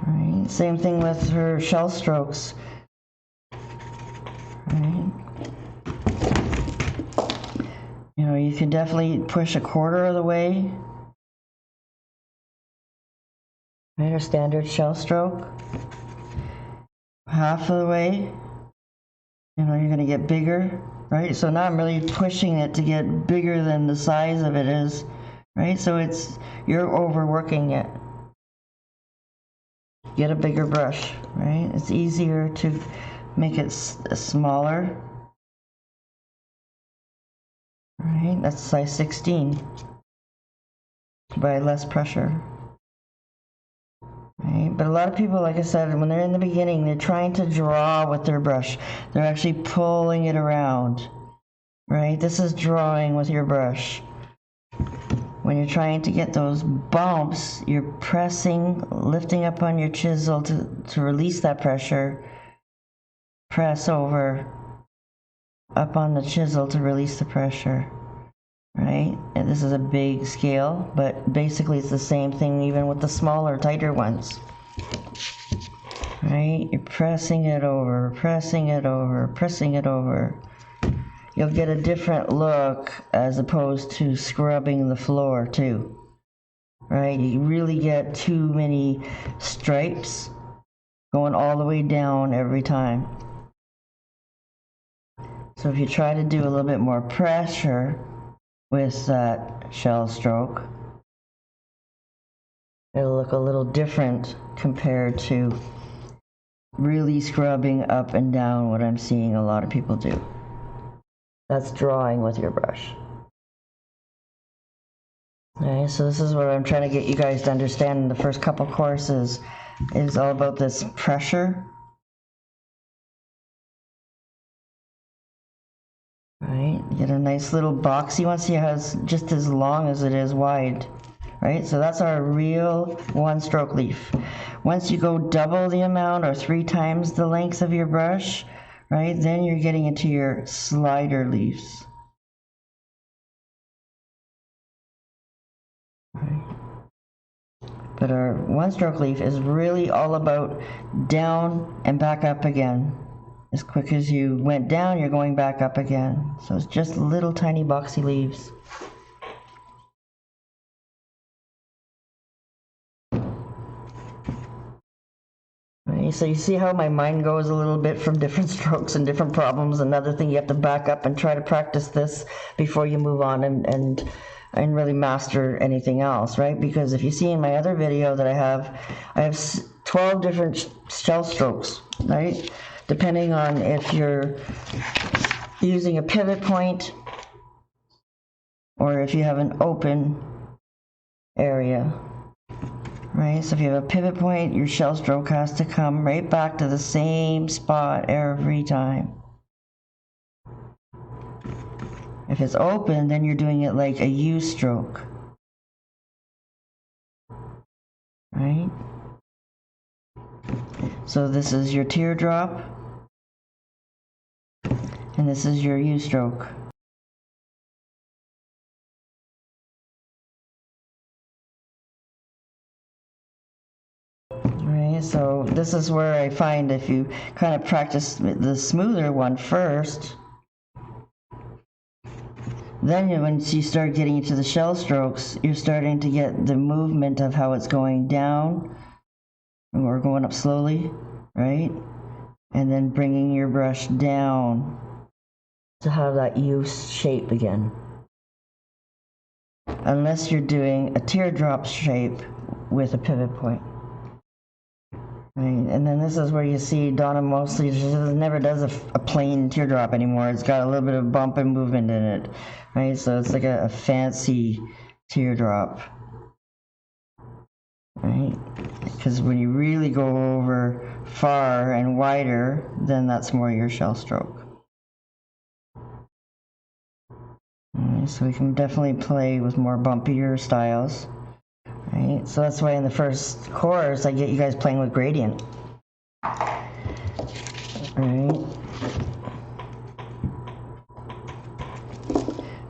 Right? Same thing with her shell strokes. Right? You know, you can definitely push a quarter of the way. Right, or standard shell stroke. Half of the way. You know, you're going to get bigger, right? So now I'm really pushing it to get bigger than the size of it is, right? So you're overworking it. Get a bigger brush, right? It's easier to make it smaller. Right, that's size 16 by less pressure. Right, but a lot of people, like I said, when they're in the beginning, they're trying to draw with their brush. They're actually pulling it around. Right, this is drawing with your brush. When you're trying to get those bumps, you're pressing, lifting up on your chisel to release that pressure. Press over, up on the chisel to release the pressure. Right? And this is a big scale, but basically it's the same thing even with the smaller, tighter ones. Right? You're pressing it over, pressing it over, pressing it over. You'll get a different look as opposed to scrubbing the floor too. Right? You really get too many stripes going all the way down every time. So if you try to do a little bit more pressure with that shell stroke, it'll look a little different compared to really scrubbing up and down, what I'm seeing a lot of people do. That's drawing with your brush. Okay, so this is what I'm trying to get you guys to understand in the first couple courses, is all about this pressure. Right, get a nice little box. You want to see how it's just as long as it is wide. Right, so that's our real one stroke leaf. Once you go double the amount or 3 times the length of your brush, right, then you're getting into your slider leaves. Right. But our one stroke leaf is really all about down and back up again. As quick as you went down, you're going back up again. So it's just little tiny boxy leaves. Right, so you see how my mind goes a little bit from different strokes and different problems. Another thing, you have to back up and try to practice this before you move on and really master anything else, right? Because if you see in my other video that I have 12 different shell strokes, right? Depending on if you're using a pivot point or if you have an open area, right? So if you have a pivot point, your shell stroke has to come right back to the same spot every time. If it's open, then you're doing it like a U stroke, right? So this is your teardrop, and this is your U stroke. Right, so this is where I find if you kind of practice the smoother one first, then once you start getting into the shell strokes, you're starting to get the movement of how it's going down, or going up slowly, right? And then bringing your brush down to have that U shape again. Unless you're doing a teardrop shape with a pivot point. Right, and then this is where you see Donna mostly never does a plain teardrop anymore. It's got a little bit of bump and movement in it, right? So it's like a fancy teardrop, right? Because when you really go over far and wider, then that's more your shell stroke. Right, so we can definitely play with more bumpier styles. Right, so that's why in the first course I get you guys playing with gradient. Right.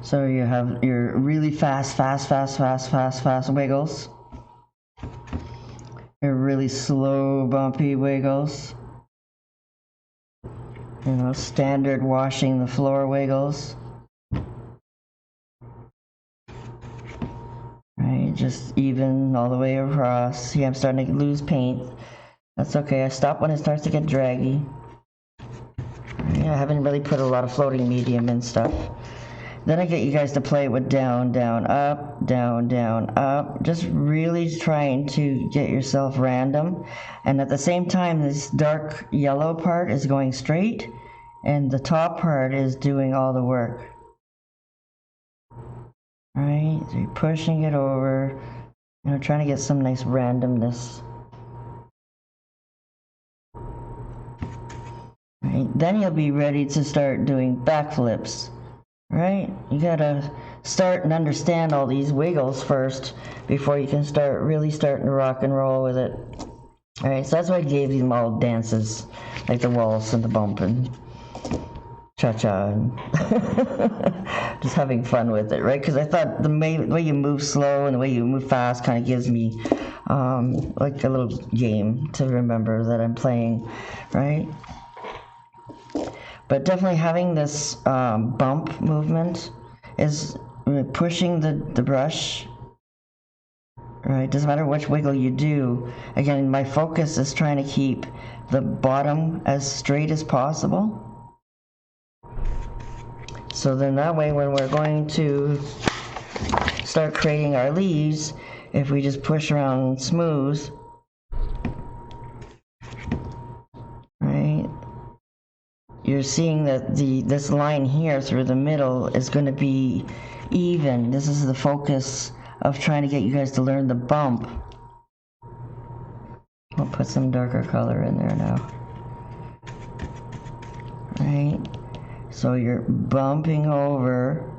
So you have your really fast wiggles. Your really slow, bumpy wiggles. You know, standard washing the floor wiggles. Right, just even all the way across. See, I'm starting to lose paint. That's okay, I stop when it starts to get draggy. Right, I haven't really put a lot of floating medium and stuff. Then I get you guys to play it with down, down, up, down, down, up. Just really trying to get yourself random. And at the same time, this dark yellow part is going straight, and the top part is doing all the work. Right, so you're pushing it over, you know, trying to get some nice randomness. Right, then you'll be ready to start doing backflips. Right, you gotta start and understand all these wiggles first before you can start really starting to rock and roll with it. All right, so that's why I gave them all dances, like the waltz and the bump and cha-cha and just having fun with it, right? Because I thought the way you move slow and the way you move fast kind of gives me like a little game to remember that I'm playing, right? But definitely having this bump movement is pushing the brush, right? Doesn't matter which wiggle you do. Again, my focus is trying to keep the bottom as straight as possible. So then that way when we're going to start creating our leaves, if we just push around smooth, right, you're seeing that this line here through the middle is going to be even. This is the focus of trying to get you guys to learn the bump. I'll put some darker color in there now. Right? So you're bumping over,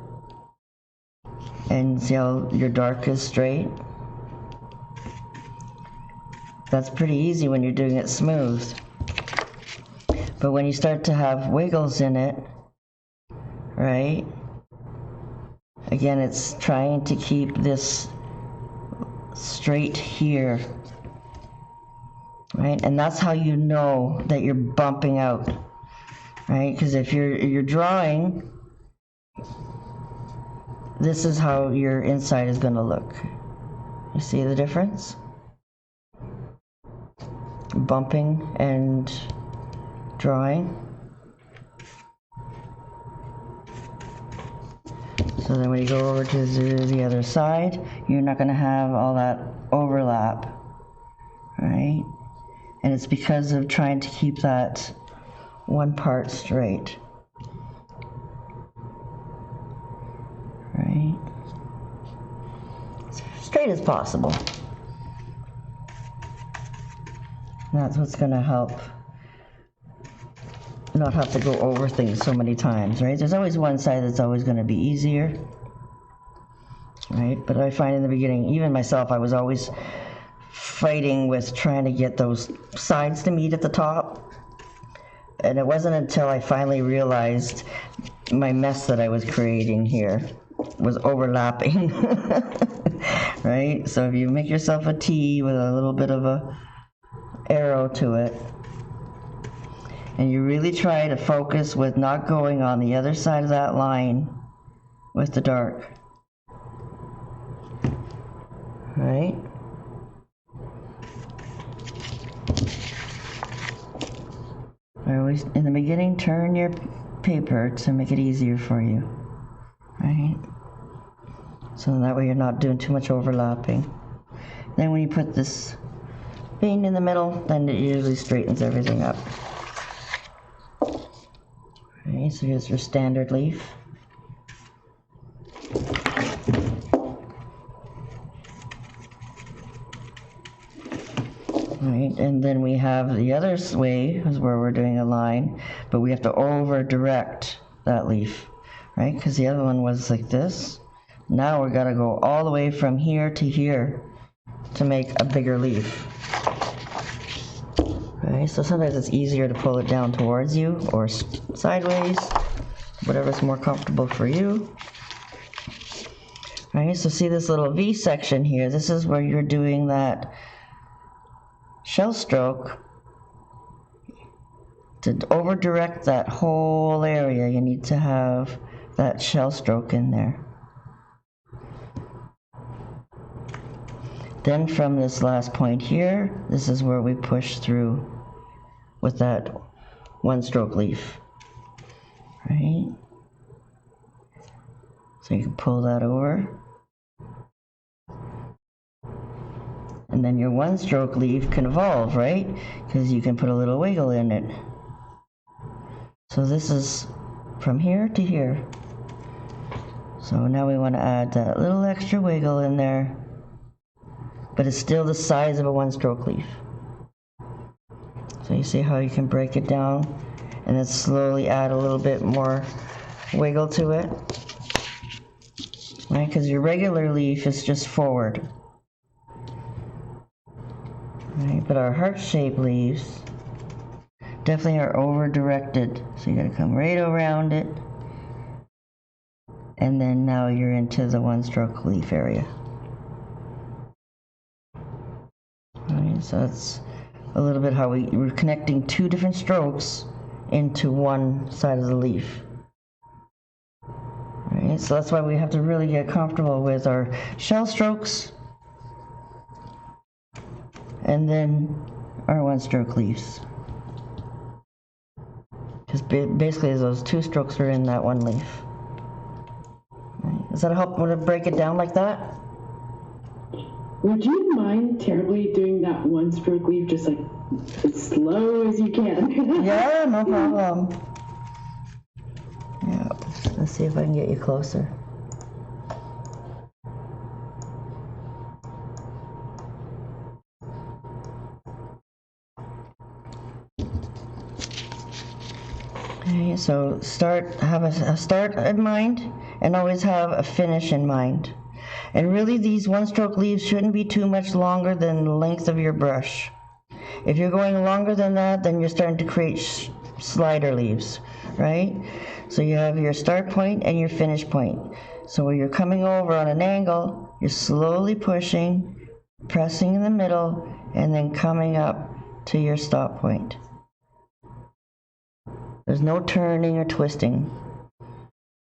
and see how your dark is straight? That's pretty easy when you're doing it smooth. But when you start to have wiggles in it, right? Again, it's trying to keep this straight here, right? And that's how you know that you're bumping out, right? Because if you're drawing, this is how your inside is going to look. You see the difference? Bumping and drawing. So then when you go over to the other side, you're not going to have all that overlap, right? And it's because of trying to keep that one part straight, right? As straight as possible. And that's what's going to help not have to go over things so many times, right? There's always one side that's always going to be easier, right? But I find in the beginning, even myself, I was always fighting with trying to get those sides to meet at the top. And it wasn't until I finally realized my mess that I was creating here was overlapping, right? So if you make yourself a T with a little bit of a arrow to it, and you really try to focus with not going on the other side of that line with the dark, right? I always, in the beginning, turn your paper to make it easier for you, right? So that way you're not doing too much overlapping. Then when you put this paint in the middle, then it usually straightens everything up. Okay, so here's your standard leaf. Right, and then we have the other way is where we're doing a line, but we have to over direct that leaf, right? Because the other one was like this. Now we got to go all the way from here to here to make a bigger leaf. Right, so sometimes it's easier to pull it down towards you or sideways, whatever's more comfortable for you. Right, so see this little V section here, this is where you're doing that shell stroke, to over direct that whole area, you need to have that shell stroke in there. Then from this last point here, this is where we push through with that one stroke leaf, right? So you can pull that over. And then your one stroke leaf can evolve, right? Because you can put a little wiggle in it. So this is from here to here. So now we want to add that little extra wiggle in there, but it's still the size of a one stroke leaf. So you see how you can break it down and then slowly add a little bit more wiggle to it, right? Because your regular leaf is just forward, right? But our heart-shaped leaves definitely are over-directed. So you gotta come right around it, and then now you're into the one-stroke leaf area. All right, so that's a little bit how we're connecting two different strokes into one side of the leaf. All right, so that's why we have to really get comfortable with our shell strokes and then our one-stroke leaves. Because basically those two strokes are in that one leaf. Right. Does that help when I break it down like that? Would you mind terribly doing that one stroke leaf just like as slow as you can? Yeah, no problem. Yeah, let's see if I can get you closer. Okay, so have a start in mind and always have a finish in mind. And really these one-stroke leaves shouldn't be too much longer than the length of your brush. If you're going longer than that, then you're starting to create slider leaves, right? So you have your start point and your finish point. So when you're coming over on an angle, you're slowly pushing, pressing in the middle, and then coming up to your stop point. There's no turning or twisting.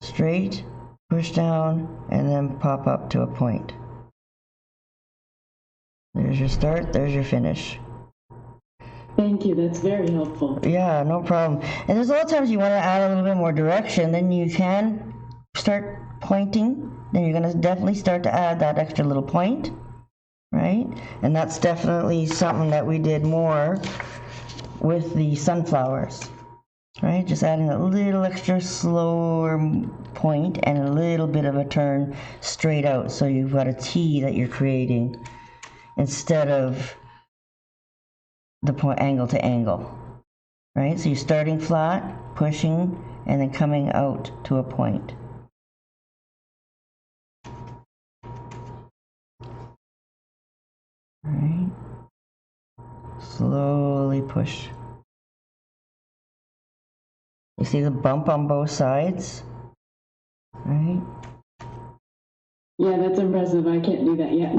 Straight, push down, and then pop up to a point. There's your start, there's your finish. Thank you, that's very helpful. Yeah, no problem. And there's a lot of times you want to add a little bit more direction, then you can start pointing. Then you're going to definitely start to add that extra little point, right? And that's definitely something that we did more with the sunflowers. Right, just adding a little extra slower point and a little bit of a turn straight out, so you've got a T that you're creating instead of the point angle to angle. Right, so you're starting flat, pushing, and then coming out to a point. Right, slowly push. You see the bump on both sides, right? Yeah, that's impressive. I can't do that yet.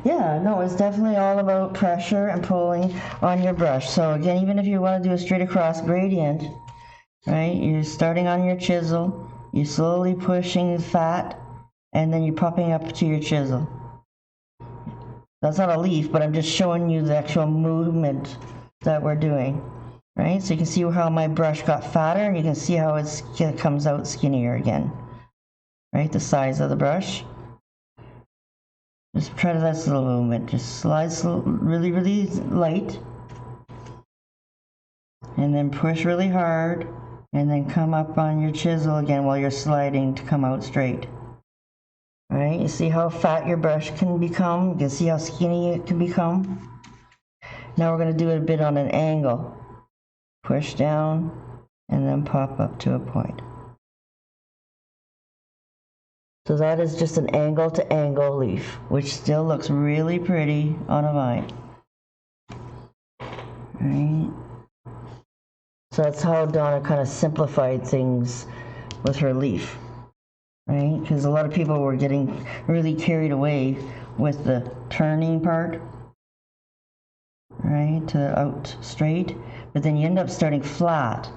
Yeah, no, it's definitely all about pressure and pulling on your brush. So again, even if you want to do a straight across gradient, right? You're starting on your chisel, you're slowly pushing the fat, and then you're popping up to your chisel. That's not a leaf, but I'm just showing you the actual movement that we're doing. Right, so you can see how my brush got fatter, and you can see how it comes out skinnier again. Right, the size of the brush. Just try this little movement. Just slide really, really light, and then push really hard, and then come up on your chisel again while you're sliding to come out straight. Right, you see how fat your brush can become. You can see how skinny it can become. Now we're going to do it a bit on an angle. Push down and then pop up to a point. So that is just an angle to angle leaf, which still looks really pretty on a vine. Right. So that's how Donna kind of simplified things with her leaf. Right? Because a lot of people were getting really carried away with the turning part. right, to out straight, but then you end up starting flat.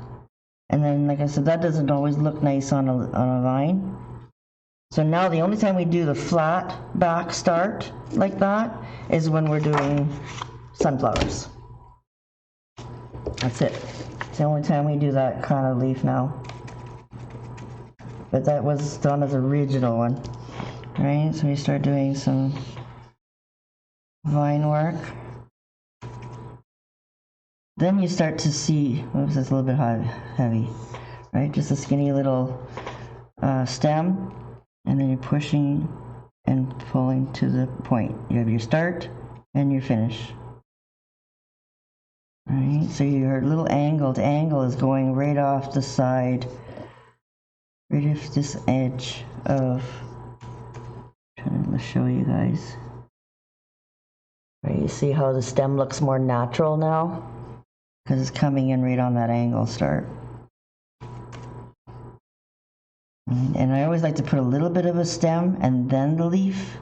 And then, like I said, that doesn't always look nice on a vine. So now the only time we do the flat back start like that is when we're doing sunflowers. That's it. It's the only time we do that kind of leaf now. But that was Donna's original one. Right, so we start doing some vine work. Then you start to see, oops, it's a little bit heavy, right? Just a skinny little stem, and then you're pushing and pulling to the point. You have your start and your finish. Right, so your little angled angle is going right off the side, right off this edge of, I'm trying to show you guys. Right, you see how the stem looks more natural now? Because it's coming in right on that angle start. And I always like to put a little bit of a stem and then the leaf,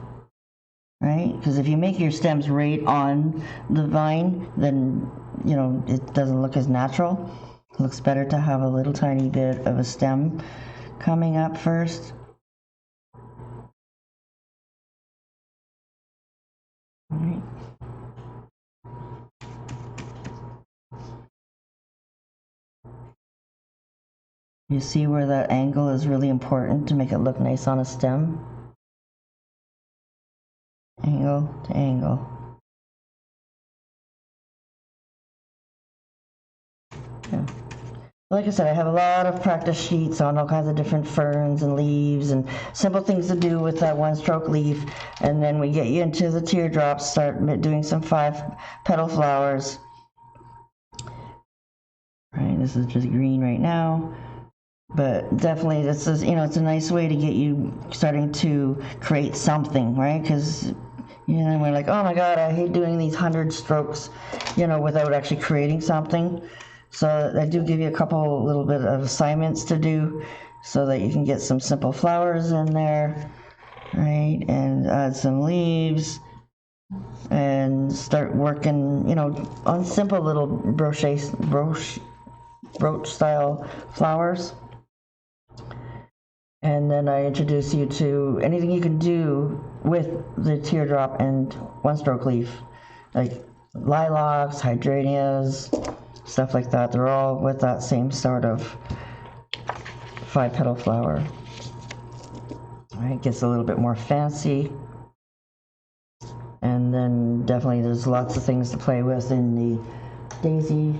right? Because if you make your stems right on the vine, then, you know, it doesn't look as natural. It looks better to have a little tiny bit of a stem coming up first. All right. You see where that angle is really important to make it look nice on a stem? Angle to angle. Yeah. Like I said, I have a lot of practice sheets on all kinds of different ferns and leaves and simple things to do with that one stroke leaf. And then we get you into the teardrops, start doing some 5-petal flowers. Right, this is just green right now. But definitely this is, you know, it's a nice way to get you starting to create something, right? Because, you know, we're like, oh my God, I hate doing these 100 strokes, you know, without actually creating something. So I do give you a couple little bit of assignments to do so that you can get some simple flowers in there, right? And add some leaves and start working, you know, on simple little brooch style flowers. And then I introduce you to anything you can do with the teardrop and one-stroke leaf, like lilacs, hydrangeas, stuff like that. They're all with that same sort of 5-petal flower. All right, gets a little bit more fancy. And then definitely there's lots of things to play with in the daisy.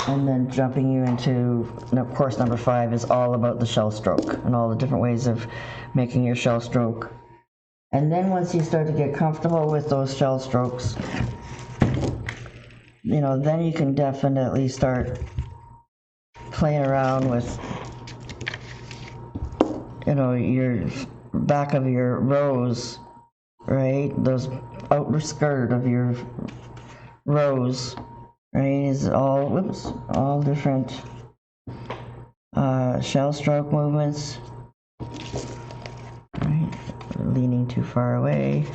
And then jumping you into, of course, number 5 is all about the shell stroke and all the different ways of making your shell stroke. And then once you start to get comfortable with those shell strokes, you know, then you can definitely start playing around with, you know, your back of your rose, right? Those outer skirt of your rose. Right, is all different shell stroke movements. Right, leaning too far away.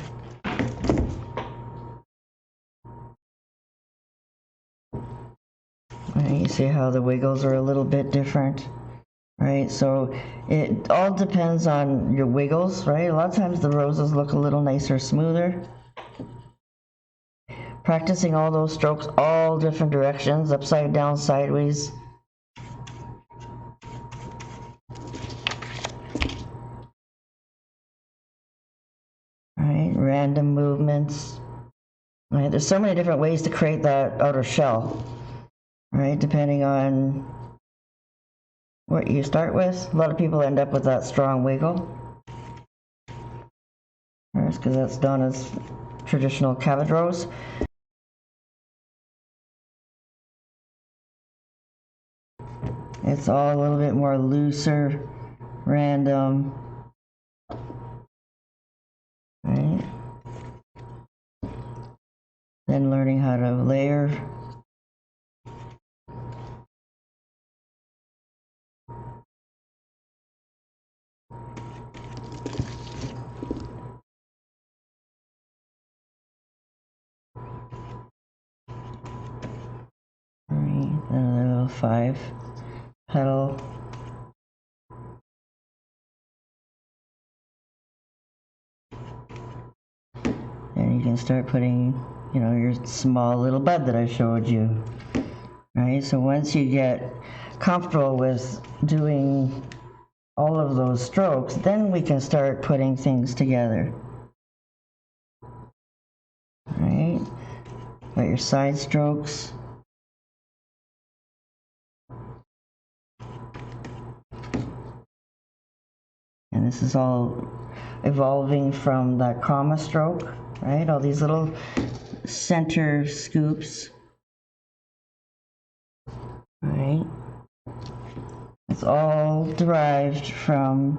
Right, you see how the wiggles are a little bit different, right? So it all depends on your wiggles, right? A lot of times the roses look a little nicer, smoother. Practicing all those strokes, all different directions, upside down, sideways. Right, random movements. Right, there's so many different ways to create that outer shell. Right, depending on what you start with. A lot of people end up with that strong wiggle. That's because that's Donna's traditional cabbage rose. It's all a little bit more looser, random, right? Then learning how to layer. Right, another little 5 petal. And you can start putting, you know, your small little bud that I showed you. Right, so once you get comfortable with doing all of those strokes, then we can start putting things together. Right, got your side strokes. And this is all evolving from that comma stroke, right? All these little center scoops, right? It's all derived from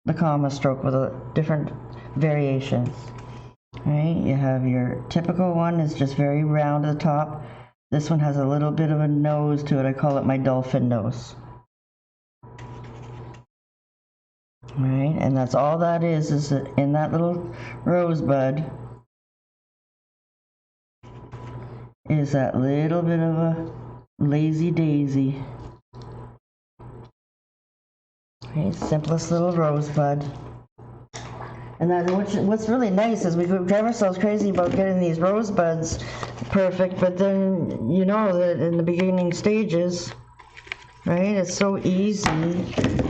the comma stroke with a different variations, right? You have your typical one is just very round at the top. This one has a little bit of a nose to it. I call it my dolphin nose. Right, and that's all that is in that little rosebud is that little bit of a lazy daisy. Right, simplest little rosebud. And then what's really nice is we drive ourselves crazy about getting these rosebuds perfect, but then you know that in the beginning stages, right, it's so easy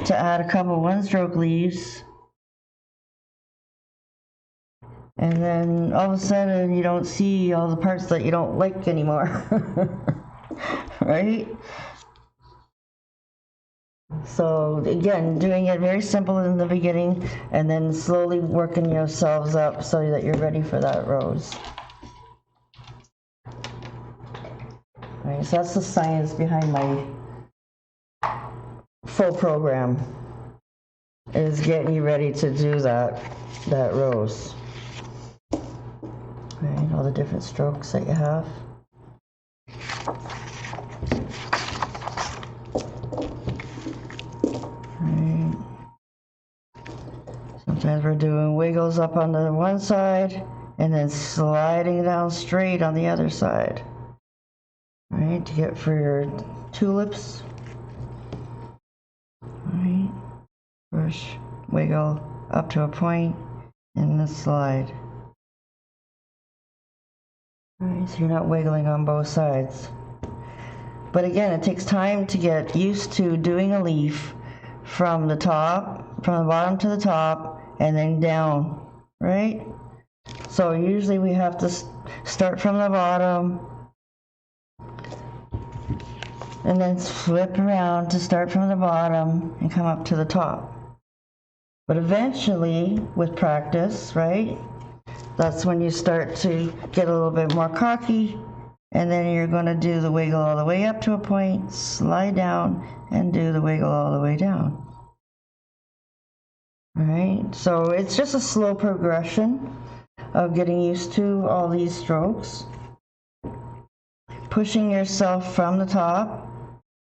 to add a couple one-stroke leaves, and then all of a sudden you don't see all the parts that you don't like anymore. Right? So again, doing it very simple in the beginning and then slowly working yourselves up so that you're ready for that rose. Right, so that's the science behind my full program, is getting you ready to do that rose. Right, all the different strokes that you have. Right. Sometimes we're doing wiggles up on the one side and then sliding down straight on the other side. Right, to get for your tulips. Right, push, wiggle up to a point, and then slide. Right, so you're not wiggling on both sides. But again, it takes time to get used to doing a leaf from the bottom to the top, and then down, right? So usually we have to start from the bottom, and then flip around to start from the bottom and come up to the top. But eventually, with practice, right, that's when you start to get a little bit more cocky, and then you're going to do the wiggle all the way up to a point, slide down, and do the wiggle all the way down. All right, so it's just a slow progression of getting used to all these strokes. Pushing yourself from the top,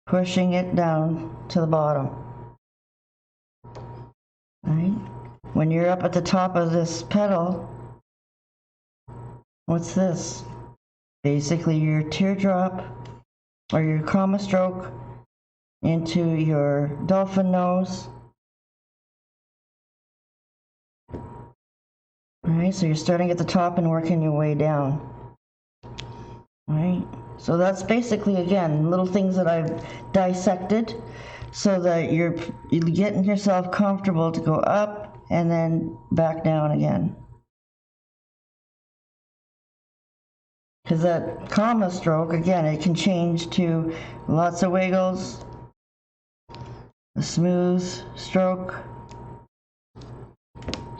pushing it down to the bottom. Right? When you're up at the top of this petal, what's this? Basically your teardrop or your comma stroke into your dolphin nose. Alright, so you're starting at the top and working your way down. Alright, so that's basically, again, little things that I've dissected so that you're getting yourself comfortable to go up and then back down again. Because that comma stroke, again, it can change to lots of wiggles, a smooth stroke.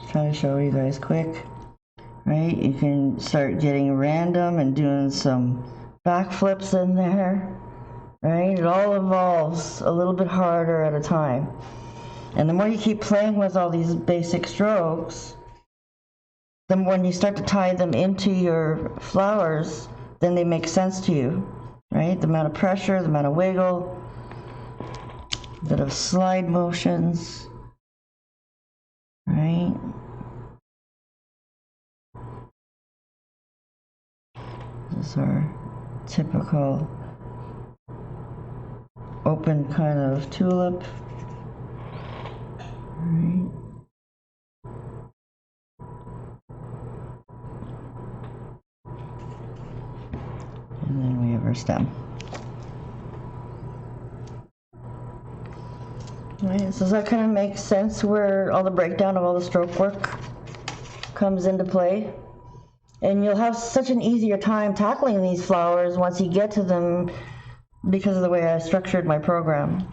Just trying to show you guys quick. Right, you can start getting random and doing some backflips in there. Right, it all evolves a little bit harder at a time. And the more you keep playing with all these basic strokes, then when you start to tie them into your flowers, then they make sense to you, right? The amount of pressure, the amount of wiggle, a bit of slide motions, right? This is our typical open kind of tulip. Right. And then we have our stem. Right, so does that kind of make sense where all the breakdown of all the stroke work comes into play? And you'll have such an easier time tackling these flowers once you get to them because of the way I structured my program.